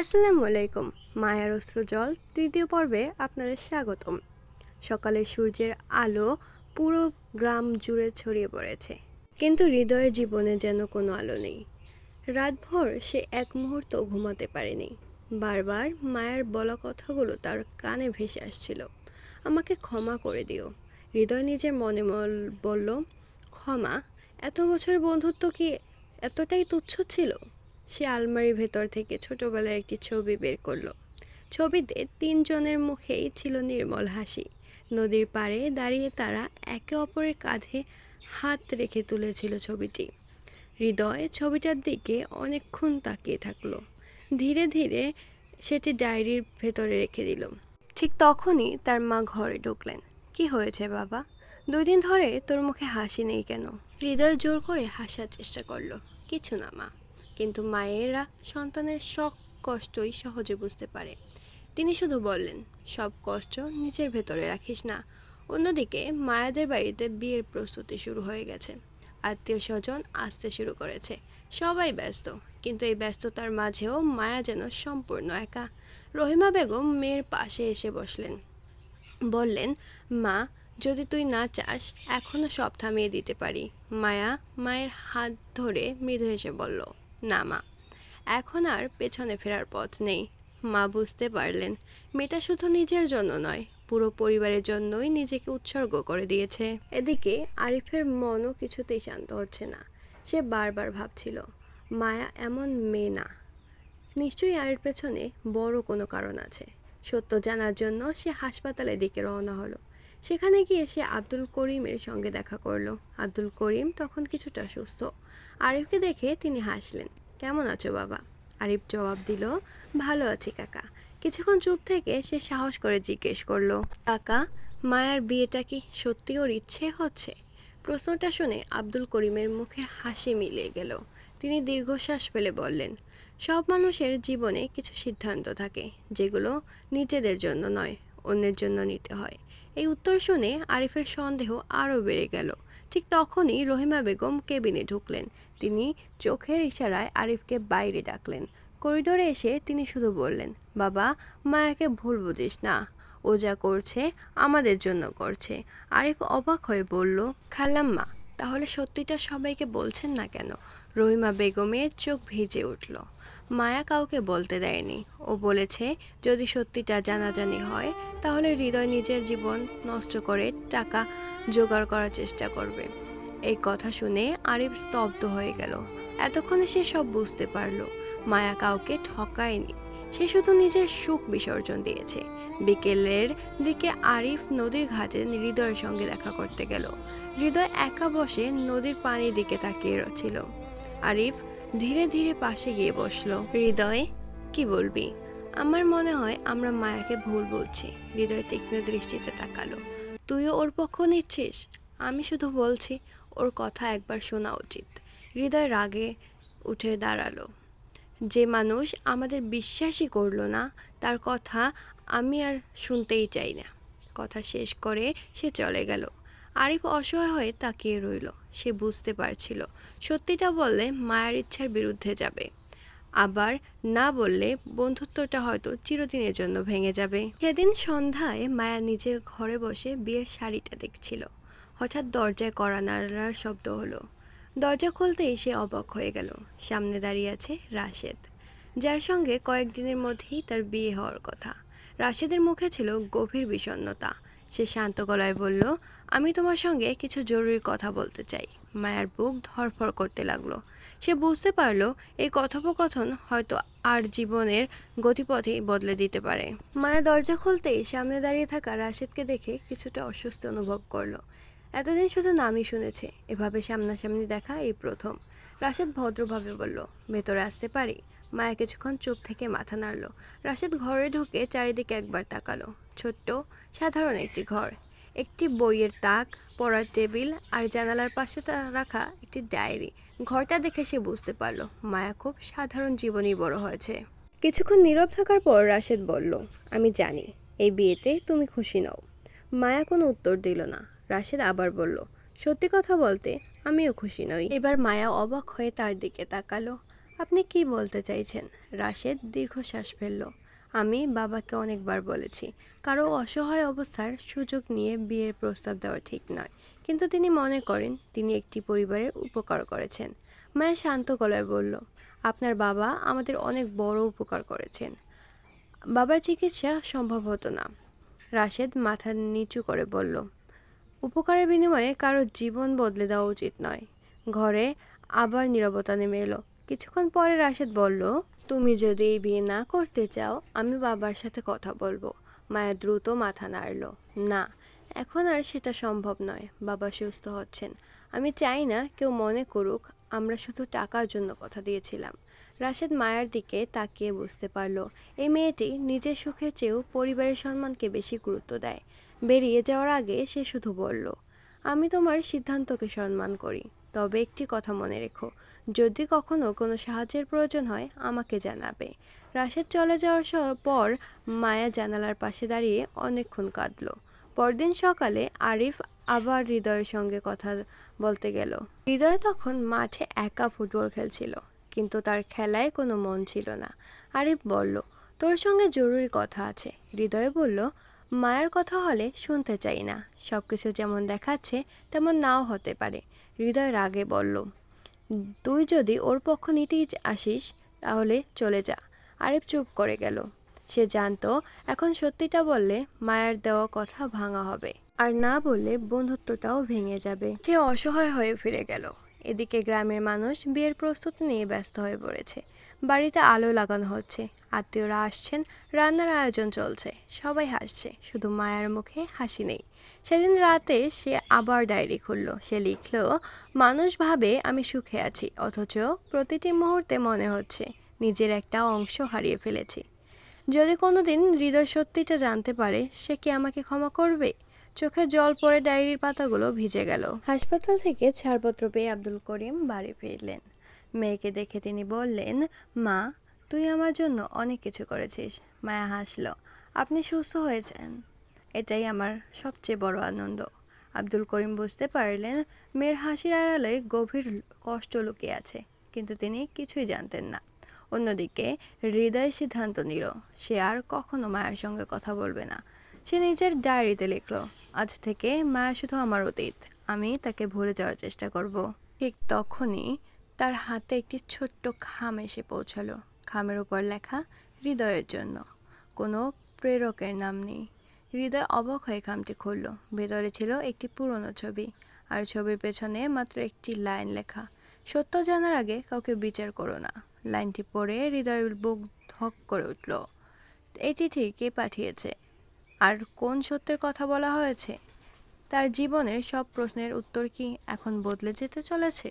আসসালামু আলাইকুম। মায়ার অশ্রু জল তৃতীয় পর্বে আপনাদের স্বাগতম। সকালের সূর্যের আলো পুরো গ্রাম জুড়ে ছড়িয়ে পড়েছে, কিন্তু হৃদয়ের জীবনে যেন কোনো আলো নেই। রাতভর সে এক মুহূর্ত ঘুমাতে পারেনি। বারবার মায়ের বলা কথাগুলো তার কানে ভেসে আসছিল। আমাকে ক্ষমা করে দিও। হৃদয় নিজের মনে বলল, ক্ষমা? এত বছর বন্ধুত্ব কি এতটাই তুচ্ছ ছিল? সে আলমারির ভেতর থেকে ছোটবেলার একটি ছবি বের করলো। ছবিতে তিনজনের মুখেই ছিল নির্মল হাসি। নদীর পাড়ে দাঁড়িয়ে তারা একে অপরের কাঁধে হাত রেখে তুলেছিল ছবিটি। হৃদয় ছবিটার দিকে অনেকক্ষণ তাকিয়ে থাকলো। ধীরে ধীরে সেটি ডায়েরির ভেতরে রেখে দিল। ঠিক তখনই তার মা ঘরে ঢুকলেন। কি হয়েছে বাবা? 2 দিন ধরে তোর মুখে হাসি নেই কেন? হৃদয় জোর করে হাসার চেষ্টা করলো। কিছু না মা। কিন্তু মায়েরা সন্তানের সব কষ্টই সহজে বুঝতে পারে। তিনি শুধু বললেন, সব কষ্ট নিজের ভেতরে রাখিস না। অন্যদিকে মায়াদের বাড়িতে বিয়ের প্রস্তুতি শুরু হয়ে গেছে। আত্মীয় স্বজন আসতে শুরু করেছে। সবাই ব্যস্ত, কিন্তু এই ব্যস্ততার মাঝেও মায়া যেন সম্পূর্ণ একা। রহিমা বেগম মেয়ের পাশে এসে বসলেন। বললেন, মা, যদি তুই না চাস এখনো সব থামিয়ে দিতে পারি। মায়া মায়ের হাত ধরে মৃদু হেসে বলল, না মা, এখন আর পেছনে ফেরার পথ নেই। মা বুঝতে পারলেন মেয়েটা শুধু নিজের জন্য নয়, পুরো পরিবারের জন্যই নিজেকে উৎসর্গ করে দিয়েছে। এদিকে আরিফের মনও কিছুতেই শান্ত হচ্ছে না। সে বারবার ভাবছিল, মায়া এমন মেয়ে না, নিশ্চয়ই এর পেছনে বড় কোনো কারণ আছে। সত্য জানার জন্য সে হাসপাতালের দিকে রওনা হলো। সেখানে গিয়ে সে আব্দুল করিমের সঙ্গে দেখা করলো। আব্দুল করিম তখন কিছুটা সুস্থ। আরিফকে দেখে তিনি হাসলেন। কেমন আছো বাবা? আরিফ জবাব দিল, ভালো আছি কাকা। কিছুক্ষণ চুপ থেকে সে সাহস করে জিজ্ঞেস করলো, কাকা, মায়ার বিয়েটা কি সত্যি ওর ইচ্ছে হচ্ছে? প্রশ্নটা শুনে আব্দুল করিমের মুখে হাসি মিলিয়ে গেল। তিনি দীর্ঘশ্বাস ফেলে বললেন, সব মানুষের জীবনে কিছু সিদ্ধান্ত থাকে, যেগুলো নিজেদের জন্য নয়, অন্যের জন্য নিতে হয়। এই উত্তর শুনে আরিফের সন্দেহ আরও বেড়ে গেল। ঠিক তখনই রহিমা বেগম কেবিনে ঢুকলেন। তিনি চোখের ইশারায় আরিফকে বাইরে ডাকলেন। করিডোরে এসে তিনি শুধু বললেন, বাবা, মায়াকে ভুল বুঝিস না। ও যা করছে আমাদের জন্য করছে। আরিফ অবাক হয়ে বলল, খালাম্মা, তাহলে সত্যিটা সবাইকে বলছেন না কেন? রহিমা বেগমের চোখ ভিজে উঠল। মায়া কাউকে বলতে দেয়নি। ও বলেছে, যদি সত্যিটা জানাজানি হয় তাহলে হৃদয় নিজের জীবন নষ্ট করে টাকা জোগাড় করার চেষ্টা করবে। এই কথা শুনে আরিফ স্তব্ধ হয়ে গেল। এতক্ষণে সে সব বুঝতে পারল। মায়া কাউকে ঠকায়নি, সে শুধু নিজের সুখ বিসর্জন দিয়েছে। বিকেলের দিকে আরিফ নদীর ঘাটে হৃদয়ের সঙ্গে দেখা করতে গেল। হৃদয় একা বসে নদীর পানির দিকে তাকিয়ে ছিল। আরিফ ধীরে ধীরে পাশে গিয়ে বসলো। হৃদয়, কি বলবি? আমার মনে হয় আমরা মায়াকে ভুল বুঝছি। হৃদয় তীক্ষ্ণ দৃষ্টিতে তাকালো। তুইও ওর পক্ষ নিচ্ছিস? আমি শুধু বলছি, ওর কথা একবার শোনা উচিত। হৃদয় রাগে উঠে দাঁড়ালো। যে মানুষ আমাদের বিশ্বাসই করলো না, তার কথা আমি আর শুনতেই চাই না। কথা শেষ করে সে চলে গেল। আরিফ অসহায় হয়ে তাকিয়ে রইল। সে বুঝতে পারছিল, সত্যিটা বললে মায়ের ইচ্ছার বিরুদ্ধে যাবে, আবার না বললে বন্ধুত্বটা হয়তো চিরদিনের জন্য ভেঙে যাবে। সেদিন সন্ধ্যায় মায়া নিজের ঘরে বসে বিয়ের শাড়িটা দেখছিল। হঠাৎ দরজায় কড়া নাড়ার শব্দ হলো। দরজা খুলতেই সে অবাক হয়ে গেল। সামনে দাঁড়িয়ে আছে রাশেদ, যার সঙ্গে কয়েকদিনের মধ্যেই তার বিয়ে হওয়ার কথা। রাশেদের মুখে ছিল গভীর বিষণ্ণতা। সে শান্ত গলায় বলল, আমি তোমার সঙ্গে কিছু জরুরি কথা বলতে চাই। মায়ার বুক ধড়ফড় করতে লাগলো। সে বুঝতে পারল এই কথোপকথন হয়তো আর জীবনের গতিপথই বদলে দিতে পারে। মায়া দরজা খুলতেই সামনে দাঁড়িয়ে থাকা রাশেদকে দেখে কিছুটা অস্বস্তি অনুভব করলো। এতদিন শুধু নামই শুনেছে, এভাবে সামনাসামনি দেখা এই প্রথম। রাশেদ ভদ্রভাবে বলল, ভেতরে আসতে পারি? মায়া কিছুক্ষণ চুপ থেকে মাথা নাড়ল। রাশেদ ঘরে ঢুকে চারিদিকে একবার তাকালো। ছোট্ট সাধারণ একটি ঘর, একটি বইয়ের তাক, পড়ার টেবিল আর জানালার পাশে রাখা একটি ডায়েরি। ঘরটা দেখে সে বুঝতে পারল মায়া খুব সাধারণ জীবনই বড় হয়েছে। কিছুক্ষণ নীরব থাকার পর রাশেদ বলল, আমি জানি এই বিয়েতে তুমি খুশি নও। মায়া কোনো উত্তর দিল না। রাশেদ আবার বলল, সত্যি কথা বলতে আমিও খুশি নই। এবার মায়া অবাক হয়ে তার দিকে তাকালো। আপনি কি বলতে চাইছেন? রাশেদ দীর্ঘশ্বাস ফেলল। আমি বাবাকে অনেকবার বলেছি, কারো অসহায় অবস্থার সুযোগ নিয়ে বিয়ের প্রস্তাব দেওয়া ঠিক নয়, কিন্তু তিনি মনে করেন তিনি একটি পরিবারের উপকার করেছেন। মায়া শান্ত গলায় বলল, আপনার বাবা আমাদের অনেক বড় উপকার করেছেন। বাবার চিকিৎসা সম্ভব হতো না। রাশেদ মাথা নিচু করে বলল, উপকারের বিনিময়ে কারো জীবন বদলে দেওয়া উচিত নয়। ঘরে আবার নীরবতা নেমে এলো। কিছুক্ষণ পরে রাশেদ বলল, তুমি যদি এই বিয়ে না করতে চাও, আমি বাবার সাথে কথা বলবো। মায়া দ্রুত মাথা নাড়ল। না, এখন আর সেটা সম্ভব নয়। বাবা সুস্থ হচ্ছেন। আমি চাই না কেউ মনে করুক আমরা শুধু টাকার জন্য কথা দিয়েছিলাম। রাশেদ মায়ের দিকে তাকিয়ে বুঝতে পারল, এই মেয়েটি নিজের সুখের চেয়েও পরিবারের সম্মানকে বেশি গুরুত্ব দেয়। বেরিয়ে যাওয়ার আগে সে শুধু বলল, আমি তোমার সিদ্ধান্তকে সম্মান করি, তবে একটি কথা মনে রেখো, যদি কখনো কোনো সাহায্যের প্রয়োজন হয় আমাকে জানাবে। রাশেদ চলে যাওয়ার পর মায়া জানালার পাশে দাঁড়িয়ে অনেকক্ষণ কাঁদল। পরদিন সকালে আরিফ আবার হৃদয়ের সঙ্গে কথা বলতে গেল। হৃদয় তখন মাঠে একা ফুটবল খেলছিল, কিন্তু তার খেলায় কোনো মন ছিল না। আরিফ বলল, তোর সঙ্গে জরুরি কথা আছে। হৃদয় বলল, মায়ের কথা হলে শুনতে চাই না। সবকিছু যেমন দেখাচ্ছে তেমন নাও হতে পারে। হৃদয় রাগে বলল, তুই যদি ওর পক্ষ নিতেই আসিস তাহলে চলে যা। আরিফ চুপ করে গেল। সে জানতো এখন সত্যিটা বললে মায়ের দেওয়া কথা ভাঙা হবে, আর না বললে বন্ধুত্বটাও ভেঙে যাবে। সে অসহায় হয়ে ফিরে গেল। এদিকে গ্রামের মানুষ বিয়ের প্রস্তুতি নিয়ে ব্যস্ত হয়ে পড়েছে। বাড়িতে আলো লাগানো হচ্ছে, আত্মীয়রা আসছেন, রান্নার আয়োজন চলছে। সবাই হাসছে, শুধু মায়ের মুখে হাসি নেই। সেদিন রাতে সে আবার ডায়েরি খুলল। সে লিখল, মানুষ ভাবে আমি সুখে আছি, অথচ প্রতিটি মুহূর্তে মনে হচ্ছে নিজের একটা অংশ হারিয়ে ফেলেছি। যদি কোনোদিন হৃদয় সত্যিটা জানতে পারে, সে কি আমাকে ক্ষমা করবে? চোখের জল পড়ে ডায়েরির পাতাগুলো ভিজে গেল। হাসপাতাল থেকে ছাড়পত্র পেয়ে আব্দুল করিম বাড়ি ফিরলেন। মেয়েকে দেখে তিনি বললেন, মা, তুই আমার জন্য অনেক কিছু করেছিস। মায়া হাসল। আপনি সুস্থ হয়েছেন, এটাই আমার সবচেয়ে বড় আনন্দ। আব্দুল করিম বুঝতে পারলেন মেয়ের হাসির আড়ালে গভীর কষ্ট লুকিয়ে আছে, কিন্তু তিনি কিছুই জানতেন না। অন্যদিকে হৃদয় সিদ্ধান্ত নিল, সে আর কখনো মায়ের সঙ্গে কথা বলবে না। সে নিজের ডায়েরিতে লিখল, আজ থেকে মায়া শুধু আমার অতীত, আমি তাকে ভুলে যাওয়ার চেষ্টা করব। ঠিক তখনই তার হাতে একটি ছোট্ট খাম এসে পৌঁছালো। খামের উপর লেখা, হৃদয়ের জন্য। কোনো প্রেরকের নাম নেই। হৃদয় অবাক হয়ে খামটি খুলল। ভেতরে ছিল একটি পুরনো ছবি, আর ছবির পেছনে মাত্র একটি লাইন লেখা, সত্য জানার আগে কাউকে বিচার করো না। লাইনটি পড়ে হৃদয়ের বুক ধক করে উঠল। এই চিঠি কে পাঠিয়েছে, আর কোন সত্যের কথা বলা হয়েছে? তার জীবনের সব প্রশ্নের উত্তর কি এখন বদলে যেতে চলেছে?